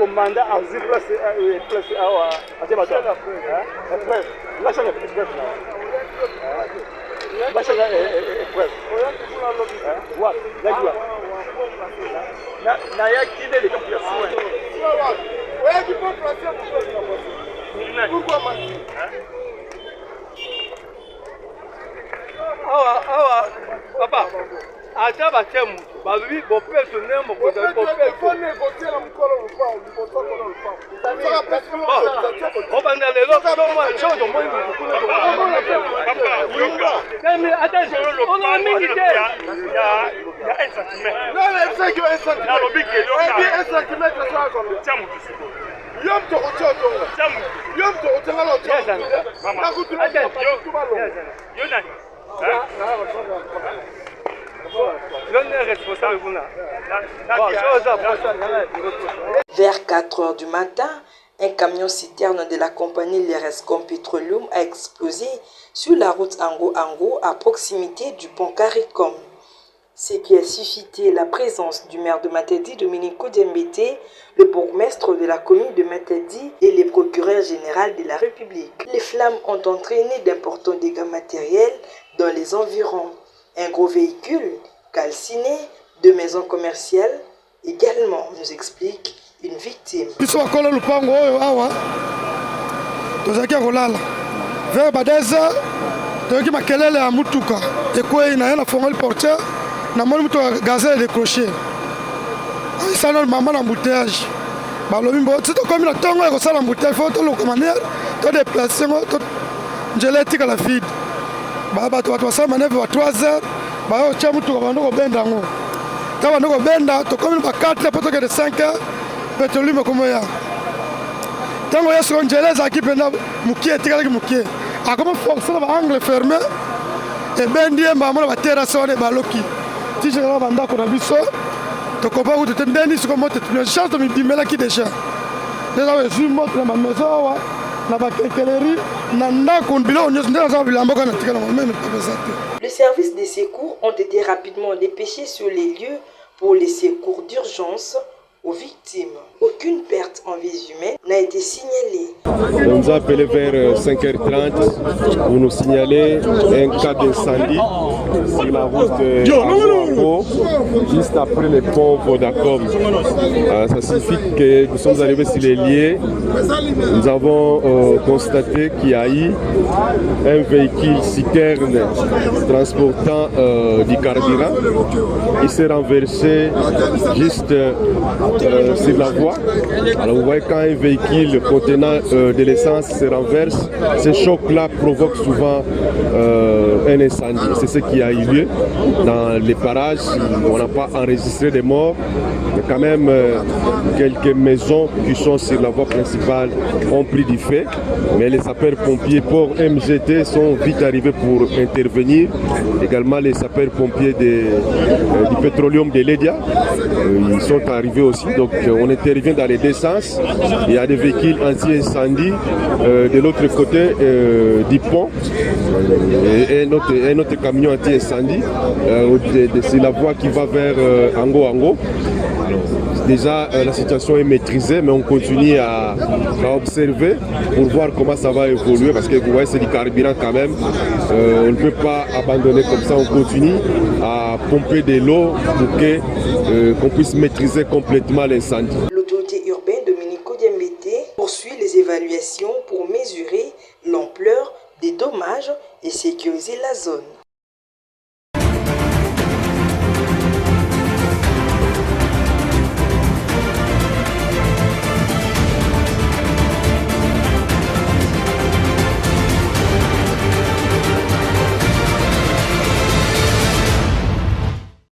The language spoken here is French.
commandant à place à c'est pas là ça express là ça express what na ya kide les campions ouais tu peux placer pourquoi ah papa ata batemu babi bopel to nemo ko da bopel ko négocier la mukolo lupa on banda le lo to mo cho do mo mais attention on a milité il y a un centimètre non mais c'est que un centimètre la lobi que un centimètre ça comme temu yom to ocho temu yom to otanga lo mama yo nani Vers 4 heures du matin, un camion citerne de la compagnie Lerescom Petroleum a explosé sur la route Ango-Ango à proximité du pont Caricom. Ce qui a suscité la présence du maire de Matadi, Dominico Dembete, le bourgmestre de la commune de Matadi et le procureur général de la République. Les flammes ont entraîné d'importants dégâts matériels dans les environs. Un gros véhicule calciné, 2 maisons commerciales également, nous explique une victime. Les services de secours ont été rapidement dépêchés sur les lieux pour les secours d'urgence aux victimes. Aucune perte en vie humaine n'a été signalée. On nous a appelé vers 5h30 pour nous signaler un cas d'incendie sur la route Ango, juste après le pont Vodacom. Ça signifie que nous sommes arrivés sur les lieux. Nous avons constaté qu'il y a eu un véhicule citerne transportant du carburant. Il s'est renversé juste sur la voie. Alors vous voyez quand un véhicule contenant de l'essence se renverse, ce choc-là provoque souvent un incendie. C'est ce qui a eu lieu dans les parages. On n'a pas enregistré de morts. Il y a quand même quelques maisons qui sont sur la voie principale ont pris du feu. Mais les sapeurs-pompiers pour MGT sont vite arrivés pour intervenir. Également les sapeurs-pompiers du pétroleum de l'Edia, ils sont arrivés aussi. Donc on intervient dans les deux sens. Il y a des véhicules anti-incendie de l'autre côté du pont et un autre camion anti-incendie. C'est la voie qui va vers Ango-Ango. Déjà, la situation est maîtrisée, mais on continue à observer pour voir comment ça va évoluer, parce que vous voyez, c'est du carburant quand même. On ne peut pas abandonner comme ça, on continue à pomper de l'eau pour qu'on puisse maîtriser complètement l'incendie. L'autorité urbaine Dominico Dembete poursuit les évaluations pour mesurer l'ampleur des dommages et sécuriser la zone.